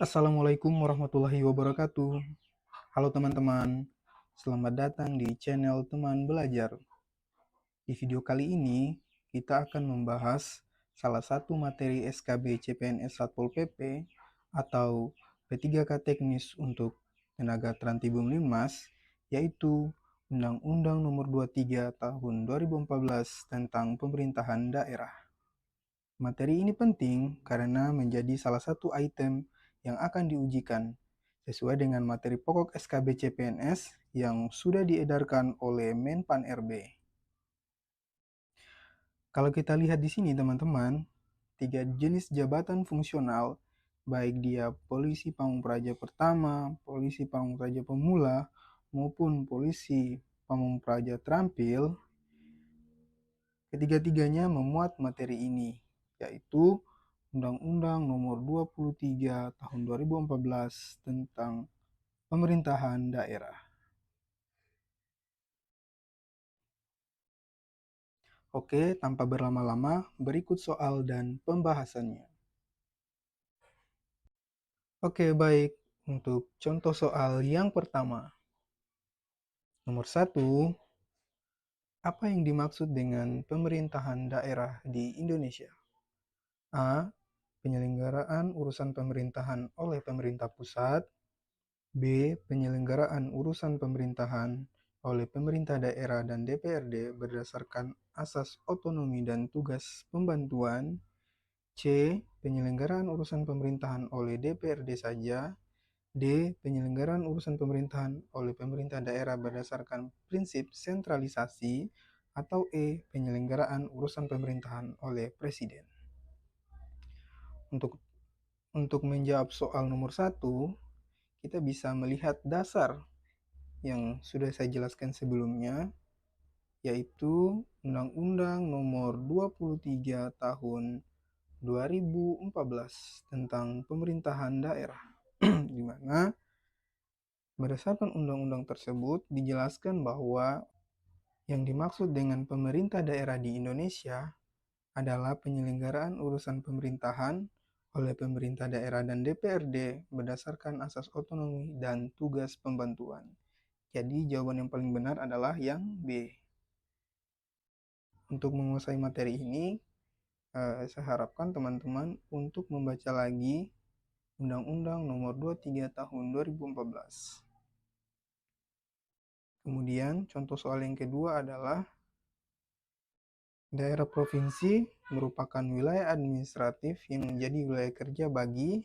Assalamualaikum warahmatullahi wabarakatuh. Halo teman-teman, selamat datang di channel Teman Belajar. Di video kali ini, kita akan membahas salah satu materi SKB CPNS Satpol PP atau P3K Teknis untuk Tenaga Trantibum Linmas, yaitu Undang-Undang Nomor 23 Tahun 2014 tentang Pemerintahan Daerah. Materi ini penting karena menjadi salah satu item yang akan diujikan sesuai dengan materi pokok SKB CPNS yang sudah diedarkan oleh Menpan RB. Kalau kita lihat di sini teman-teman, 3 jenis jabatan fungsional, baik dia polisi pamung praja pertama, polisi pamung praja pemula, maupun polisi pamung praja terampil, ketiga-tiganya memuat materi ini, yaitu Undang-Undang Nomor 23 Tahun 2014 tentang Pemerintahan Daerah. Oke, tanpa berlama-lama, berikut soal dan pembahasannya. Oke, baik. Untuk contoh soal yang pertama. Nomor 1, apa yang dimaksud dengan pemerintahan daerah di Indonesia? A. Penyelenggaraan urusan pemerintahan oleh pemerintah pusat. B. Penyelenggaraan urusan pemerintahan oleh pemerintah daerah dan DPRD berdasarkan asas otonomi dan tugas pembantuan. C. Penyelenggaraan urusan pemerintahan oleh DPRD saja. D. Penyelenggaraan urusan pemerintahan oleh pemerintah daerah berdasarkan prinsip sentralisasi. Atau E. Penyelenggaraan urusan pemerintahan oleh presiden. Untuk menjawab soal nomor 1, kita bisa melihat dasar yang sudah saya jelaskan sebelumnya, yaitu Undang-Undang Nomor 23 Tahun 2014 tentang Pemerintahan Daerah, di mana berdasarkan undang-undang tersebut dijelaskan bahwa yang dimaksud dengan pemerintah daerah di Indonesia adalah penyelenggaraan urusan pemerintahan oleh pemerintah daerah dan DPRD berdasarkan asas otonomi dan tugas pembantuan. Jadi jawaban yang paling benar adalah yang B. Untuk menguasai materi ini, saya harapkan teman-teman untuk membaca lagi Undang-Undang Nomor 23 Tahun 2014. Kemudian contoh soal yang kedua adalah daerah provinsi merupakan wilayah administratif yang menjadi wilayah kerja bagi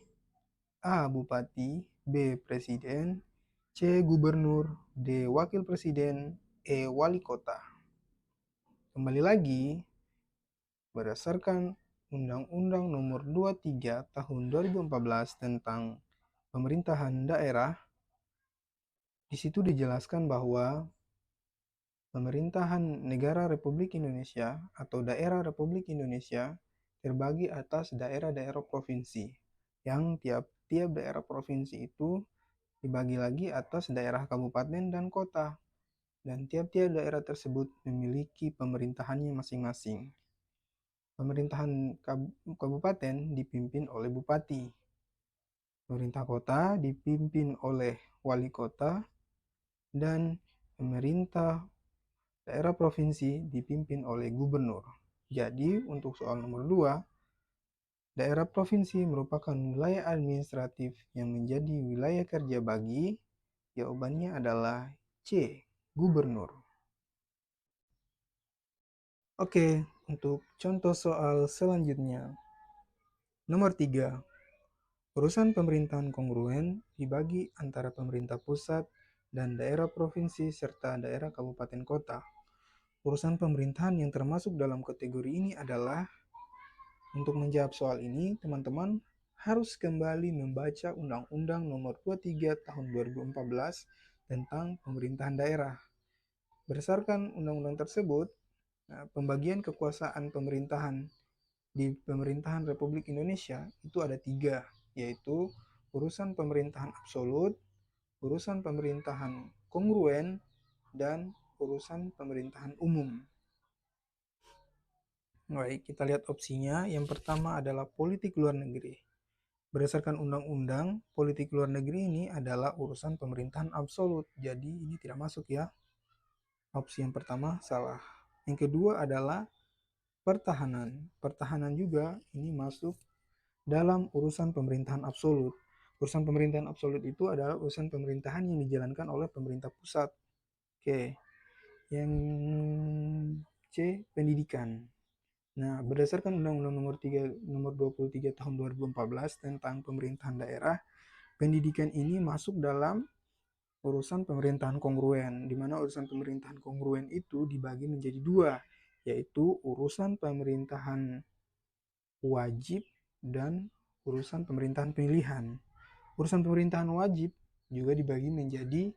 A. Bupati, B. Presiden, C. Gubernur, D. Wakil Presiden, E. Wali Kota. Kembali lagi, berdasarkan Undang-Undang Nomor 23 Tahun 2014 tentang Pemerintahan Daerah, di situ dijelaskan bahwa pemerintahan negara Republik Indonesia atau daerah Republik Indonesia terbagi atas daerah-daerah provinsi, yang tiap-tiap daerah provinsi itu dibagi lagi atas daerah kabupaten dan kota, dan tiap-tiap daerah tersebut memiliki pemerintahannya masing-masing. Pemerintahan kabupaten dipimpin oleh bupati, pemerintah kota dipimpin oleh wali kota, dan pemerintah daerah provinsi dipimpin oleh gubernur. Jadi, untuk soal nomor 2, daerah provinsi merupakan wilayah administratif yang menjadi wilayah kerja bagi, jawabannya adalah C, gubernur. Oke, untuk contoh soal selanjutnya. Nomor 3, urusan pemerintahan kongruen dibagi antara pemerintah pusat dan daerah provinsi serta daerah kabupaten kota. Urusan pemerintahan yang termasuk dalam kategori ini adalah, untuk menjawab soal ini, teman-teman harus kembali membaca Undang-Undang Nomor 23 Tahun 2014 tentang Pemerintahan Daerah. Berdasarkan undang-undang tersebut, pembagian kekuasaan pemerintahan di pemerintahan Republik Indonesia itu ada 3, yaitu urusan pemerintahan absolut, urusan pemerintahan kongruen, dan urusan pemerintahan umum. Baik, kita lihat opsinya. Yang pertama adalah politik luar negeri. Berdasarkan undang-undang, politik luar negeri ini adalah urusan pemerintahan absolut. Jadi ini tidak masuk ya. Opsi yang pertama salah. Yang kedua adalah pertahanan. Pertahanan juga ini masuk dalam urusan pemerintahan absolut. Urusan pemerintahan absolut itu adalah urusan pemerintahan yang dijalankan oleh pemerintah pusat. Oke. Yang C, pendidikan. Nah, berdasarkan Undang-Undang nomor 23 tahun 2014 tentang pemerintahan daerah, pendidikan ini masuk dalam urusan pemerintahan kongruen, di mana urusan pemerintahan kongruen itu dibagi menjadi dua, yaitu urusan pemerintahan wajib dan urusan pemerintahan pilihan. Urusan pemerintahan wajib juga dibagi menjadi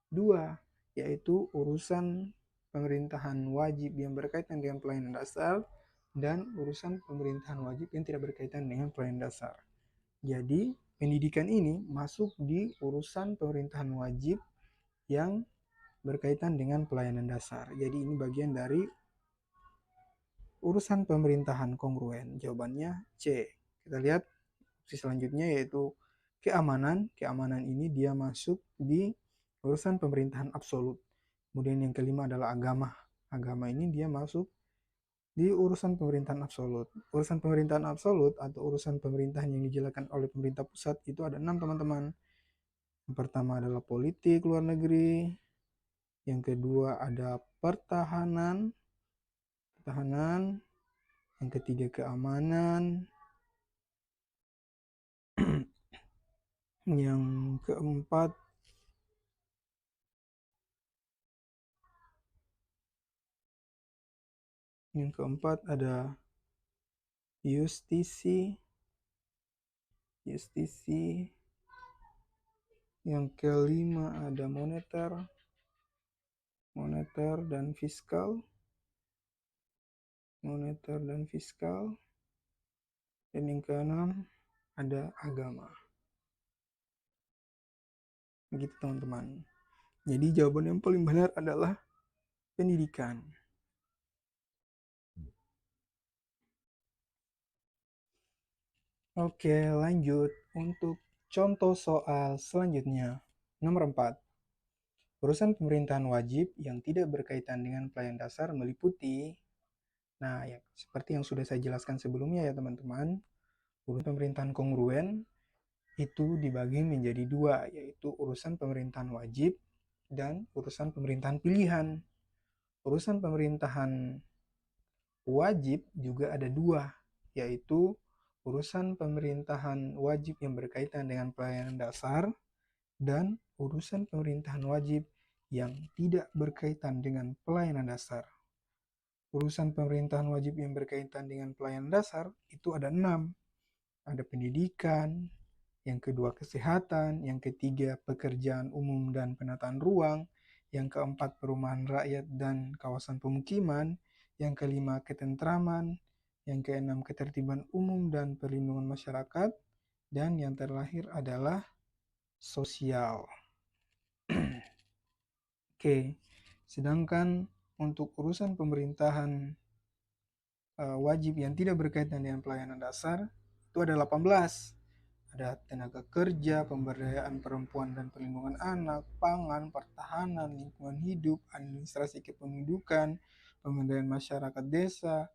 dua, yaitu urusan pemerintahan wajib yang berkaitan dengan pelayanan dasar dan urusan pemerintahan wajib yang tidak berkaitan dengan pelayanan dasar. Jadi, pendidikan ini masuk di urusan pemerintahan wajib yang berkaitan dengan pelayanan dasar. Jadi, ini bagian dari urusan pemerintahan kongruen. Jawabannya C. Kita lihat opsi selanjutnya yaitu keamanan. Keamanan ini dia masuk di urusan pemerintahan absolut. Kemudian yang kelima adalah agama. Agama ini dia masuk di urusan pemerintahan absolut. Urusan pemerintahan absolut atau urusan pemerintahan yang dijalankan oleh pemerintah pusat itu ada 6 teman-teman. Yang pertama adalah politik luar negeri. Yang kedua ada pertahanan. Yang ketiga keamanan. Yang keempat ada justisi. Yang kelima ada moneter dan fiskal. Dan yang keenam ada agama. Begitu teman-teman. Jadi jawaban yang paling benar adalah pendidikan. Oke, lanjut untuk contoh soal selanjutnya. Nomor 4. Urusan pemerintahan wajib yang tidak berkaitan dengan pelayanan dasar meliputi, nah ya, seperti yang sudah saya jelaskan sebelumnya ya teman-teman, urusan pemerintahan kongruen itu dibagi menjadi dua, yaitu urusan pemerintahan wajib dan urusan pemerintahan pilihan. Urusan pemerintahan wajib juga ada dua, yaitu urusan pemerintahan wajib yang berkaitan dengan pelayanan dasar dan urusan pemerintahan wajib yang tidak berkaitan dengan pelayanan dasar. Urusan pemerintahan wajib yang berkaitan dengan pelayanan dasar itu ada 6. Ada pendidikan, yang kedua kesehatan, yang ketiga pekerjaan umum dan penataan ruang, yang keempat perumahan rakyat dan kawasan pemukiman, yang kelima ketentraman, yang keenam ketertiban umum dan perlindungan masyarakat, dan yang terakhir adalah sosial. Oke, sedangkan untuk urusan pemerintahan wajib yang tidak berkaitan dengan pelayanan dasar itu ada 18. Ada tenaga kerja, pemberdayaan perempuan dan perlindungan anak, pangan, pertahanan, lingkungan hidup, administrasi kependudukan, pemberdayaan masyarakat desa,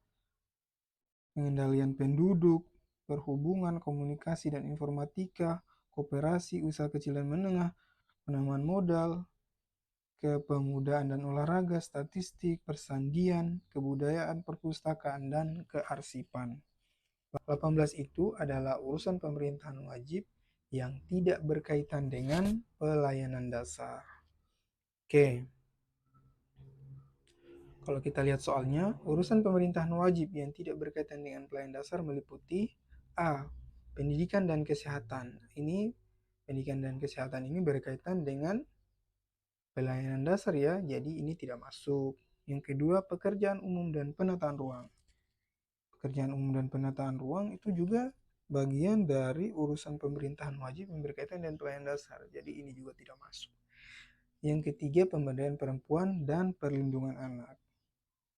pengendalian penduduk, perhubungan, komunikasi dan informatika, koperasi, usaha kecil dan menengah, penanaman modal, kepemudaan dan olahraga, statistik, persandian, kebudayaan, perpustakaan, dan kearsipan. 18 itu adalah urusan pemerintahan wajib yang tidak berkaitan dengan pelayanan dasar. Oke. Kalau kita lihat soalnya, urusan pemerintahan wajib yang tidak berkaitan dengan pelayanan dasar meliputi A. Pendidikan dan kesehatan. Pendidikan dan kesehatan ini berkaitan dengan pelayanan dasar ya, jadi ini tidak masuk. Yang kedua, pekerjaan umum dan penataan ruang. Pekerjaan umum dan penataan ruang itu juga bagian dari urusan pemerintahan wajib yang berkaitan dengan pelayanan dasar, jadi ini juga tidak masuk. Yang ketiga, pemberdayaan perempuan dan perlindungan anak.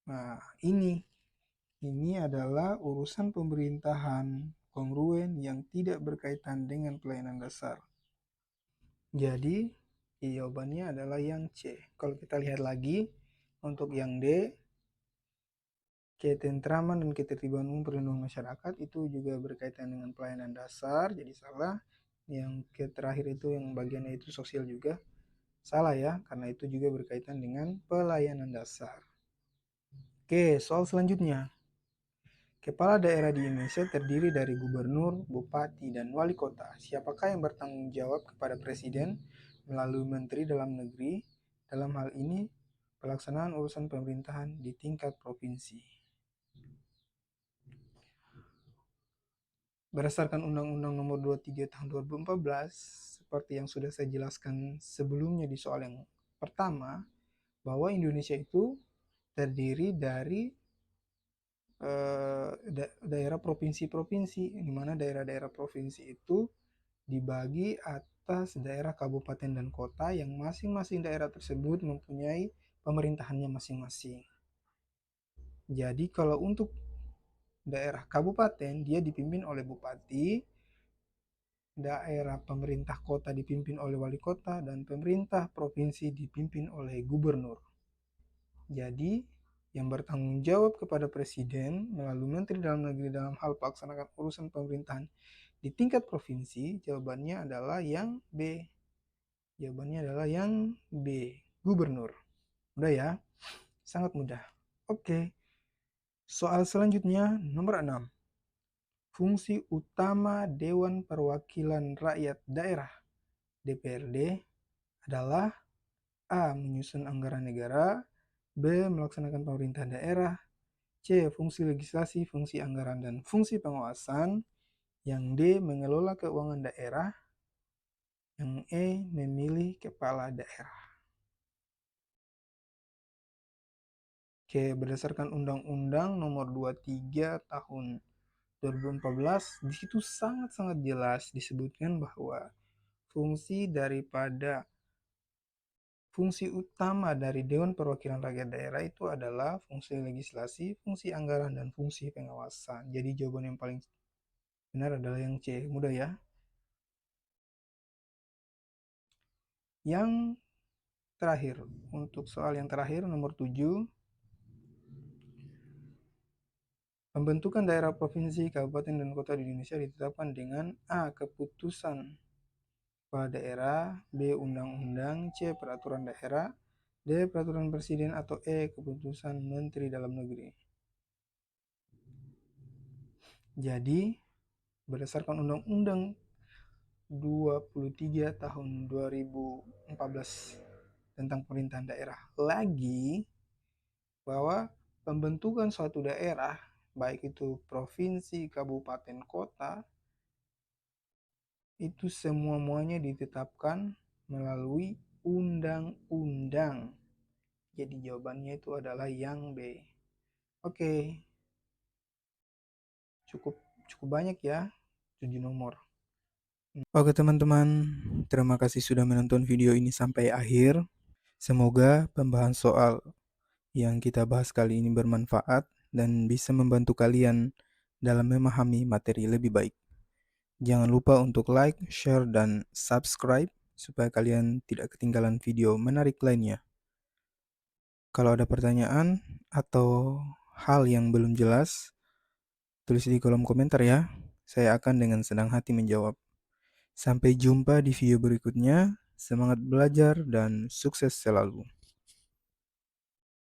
Nah, ini adalah urusan pemerintahan kongruen yang tidak berkaitan dengan pelayanan dasar. Jadi, jawabannya adalah yang C. Kalau kita lihat lagi, untuk yang D, ketentraman dan ketertiban umum perlindungan masyarakat itu juga berkaitan dengan pelayanan dasar, jadi salah. Yang terakhir itu yang bagiannya itu sosial juga salah ya, karena itu juga berkaitan dengan pelayanan dasar. Oke, soal selanjutnya. Kepala daerah di Indonesia terdiri dari gubernur, bupati, dan wali kota. Siapakah yang bertanggung jawab kepada presiden melalui menteri dalam negeri dalam hal ini pelaksanaan urusan pemerintahan di tingkat provinsi? Berdasarkan Undang-Undang Nomor 23 Tahun 2014, seperti yang sudah saya jelaskan sebelumnya di soal yang pertama, bahwa Indonesia itu terdiri dari daerah provinsi-provinsi, di mana daerah-daerah provinsi itu dibagi atas daerah kabupaten dan kota yang masing-masing daerah tersebut mempunyai pemerintahannya masing-masing. Jadi kalau untuk daerah kabupaten dia dipimpin oleh bupati, daerah pemerintah kota dipimpin oleh wali kota, dan pemerintah provinsi dipimpin oleh gubernur. Jadi yang bertanggung jawab kepada presiden melalui menteri dalam negeri dalam hal pelaksanaan urusan pemerintahan di tingkat provinsi, jawabannya adalah yang B. Jawabannya adalah yang B, gubernur. Mudah ya? Sangat mudah. Oke. Soal selanjutnya nomor 6. Fungsi utama Dewan Perwakilan Rakyat Daerah DPRD adalah A. Menyusun anggaran negara, B. Melaksanakan pemerintahan daerah, C. Fungsi legislasi, fungsi anggaran, dan fungsi pengawasan, yang D. Mengelola keuangan daerah, yang E. Memilih kepala daerah. Oke, berdasarkan Undang-Undang Nomor 23 Tahun 2014, di situ sangat-sangat jelas disebutkan bahwa fungsi utama dari Dewan Perwakilan Rakyat Daerah itu adalah fungsi legislasi, fungsi anggaran, dan fungsi pengawasan. Jadi jawaban yang paling benar adalah yang C. Mudah ya. Yang terakhir, untuk soal yang terakhir nomor 7. Pembentukan daerah provinsi, kabupaten, dan kota di Indonesia ditetapkan dengan A. Keputusan kepala daerah, B. Undang-undang, C. Peraturan daerah, D. Peraturan presiden, atau E. Keputusan menteri dalam negeri. Jadi, berdasarkan Undang-Undang 23 tahun 2014 tentang pemerintahan daerah lagi, bahwa pembentukan suatu daerah, baik itu provinsi, kabupaten, kota, itu semua-muanya ditetapkan melalui undang-undang. Jadi jawabannya itu adalah yang B. Oke. Cukup banyak ya 7 nomor. Oke teman-teman, terima kasih sudah menonton video ini sampai akhir. Semoga pembahasan soal yang kita bahas kali ini bermanfaat dan bisa membantu kalian dalam memahami materi lebih baik. Jangan lupa untuk like, share, dan subscribe supaya kalian tidak ketinggalan video menarik lainnya. Kalau ada pertanyaan atau hal yang belum jelas, tulis di kolom komentar ya. Saya akan dengan senang hati menjawab. Sampai jumpa di video berikutnya. Semangat belajar dan sukses selalu.